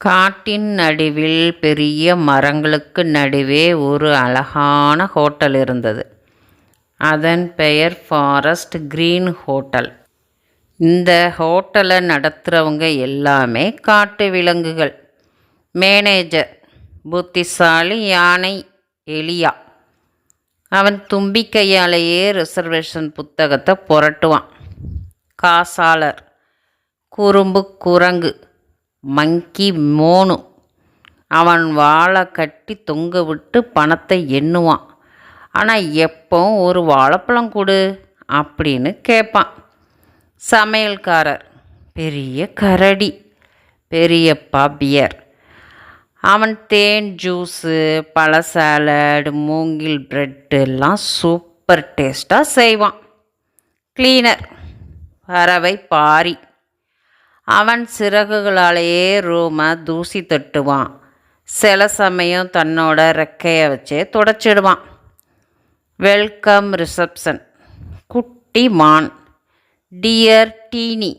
காட்டின் நடுவில் பெரிய மரங்களுக்கு நடுவே ஒரு அழகான ஹோட்டல் இருந்தது. அதன் பெயர் ஃபாரஸ்ட் கிரீன் ஹோட்டல். இந்த ஹோட்டலை நடத்துகிறவங்க எல்லாமே காட்டு விலங்குகள். மேனேஜர் புத்திசாலி யானை எலியா. அவன் தும்பிக்கையாலேயே ரிசர்வேஷன் புத்தகத்தை புரட்டுவான். காசாளர் குறும்பு குரங்கு மங்கி மோனு. அவன் வாழை கட்டி தொங்க விட்டு பணத்தை எண்ணுவான். ஆனால் எப்போ ஒரு வாழைப்பழம் கொடு அப்படின்னு கேட்பான். சமையல்காரர் பெரிய கரடி பெரியப்பா பியர். அவன் தேன் ஜூஸு பழ சாலடு மூங்கில் பிரெட்டு எல்லாம் சூப்பர் டேஸ்ட்டாக செய்வான். கிளீனர் பறவை பாரி. அவன் சிறகுகளாலேயே ரூமை தூசி தட்டுவான். சில சமயம் தன்னோட ரெக்கையை வச்சே துடைச்சிடுவான். வெல்கம் ரிசப்ஷன் குட்டி மான் டியர் டீனி.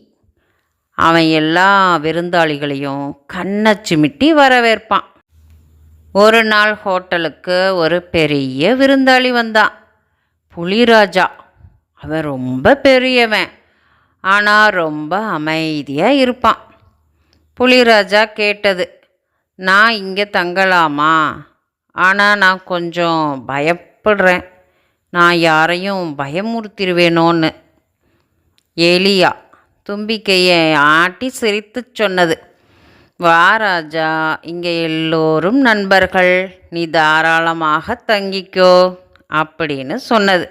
அவன் எல்லா விருந்தாளிகளையும் கண்ணை சிமிட்டி வரவேற்பான். ஒரு நாள் ஹோட்டலுக்கு ஒரு பெரிய விருந்தாளி வந்தான். புலிராஜா. அவன் ரொம்ப பெரியவன், ஆனால் ரொம்ப அமைதியாக இருப்பான். புலிராஜா கேட்டது, நான் இங்கே தங்கலாமா? ஆனால் நான் கொஞ்சம் பயப்படுறேன். நான் யாரையும் பயமுறுத்திடுவேனோன்னு. எலியா தும்பிக்கையை ஆட்டி சிரித்து சொன்னது, வா ராஜா, இங்கே எல்லோரும் நண்பர்கள், நீ தாராளமாக தங்கிக்கோ அப்படின்னு சொன்னது.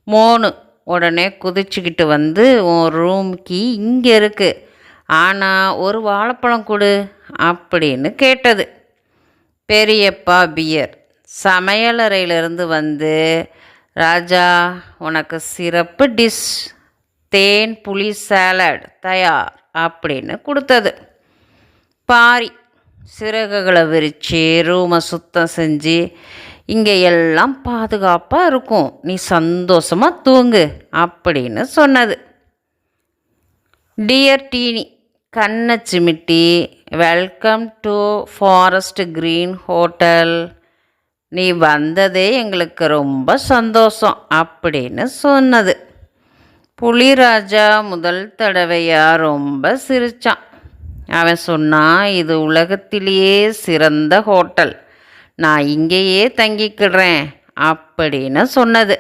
மோனு உடனே குதிச்சுக்கிட்டு வந்து, உன் ரூம் கீ இங்கே இருக்குது, ஆனால் ஒரு வாழைப்பழம் கொடு அப்படின்னு கேட்டது. பெரியப்பா பியர் சமையலறையிலிருந்து வந்து, ராஜா, உனக்கு சிறப்பு டிஷ் தேன் புளி சாலட் தயார் அப்படின்னு கொடுத்தது. பாரி சிறகுகளை விரித்து ரூமை சுத்தம் செஞ்சு, இங்கே எல்லாம் பாதுகாப்பாக இருக்கும், நீ சந்தோஷமாக தூங்கு அப்படின்னு சொன்னது. டியர் டீனி கண்ணை சிமிட்டி, welcome to Forest Green hotel, நீ வந்ததே எங்களுக்கு ரொம்ப சந்தோஷம் அப்படின்னு சொன்னது. புலிராஜா முதல் தடவையாக ரொம்ப சிரித்தான். அவன் சொன்னான், இது உலகத்திலேயே சிறந்த ஹோட்டல், நான் இங்கேயே தங்கிக்கிறேன் அப்படின்னு சொன்னது.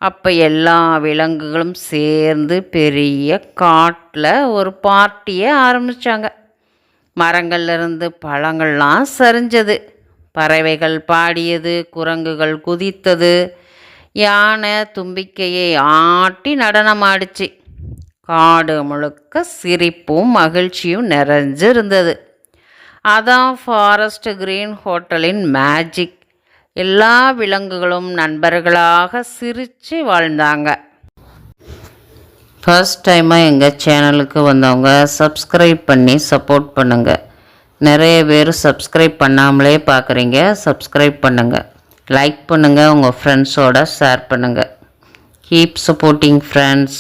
அப்போ எல்லா விலங்குகளும் சேர்ந்து பெரிய காட்டில் ஒரு பார்ட்டியை ஆரம்பித்தாங்க. மரங்கள்லேருந்து பழங்கள்லாம் சரிஞ்சது, பறவைகள் பாடியது, குரங்குகள் குதித்தது, யானை தும்பிக்கையை ஆட்டி நடனமாடிச்சு. காடு முழுக்க சிரிப்பும் மகிழ்ச்சியும் நிறைஞ்சிருந்தது. அதான் ஃபாரஸ்ட் கிரீன் ஹோட்டலின் மேஜிக். எல்லா விலங்குகளும் நண்பர்களாக சிரித்து வாழ்ந்தாங்க. ஃபர்ஸ்ட் டைமாக எங்கள் சேனலுக்கு வந்தவங்க சப்ஸ்கிரைப் பண்ணி சப்போர்ட் பண்ணுங்கள். நிறைய பேர் சப்ஸ்கிரைப் பண்ணாமலே பார்க்குறீங்க, சப்ஸ்கிரைப் பண்ணுங்கள், லைக் பண்ணுங்கள், உங்கள் ஃப்ரெண்ட்ஸோட ஷேர் பண்ணுங்கள். Keep supporting friends.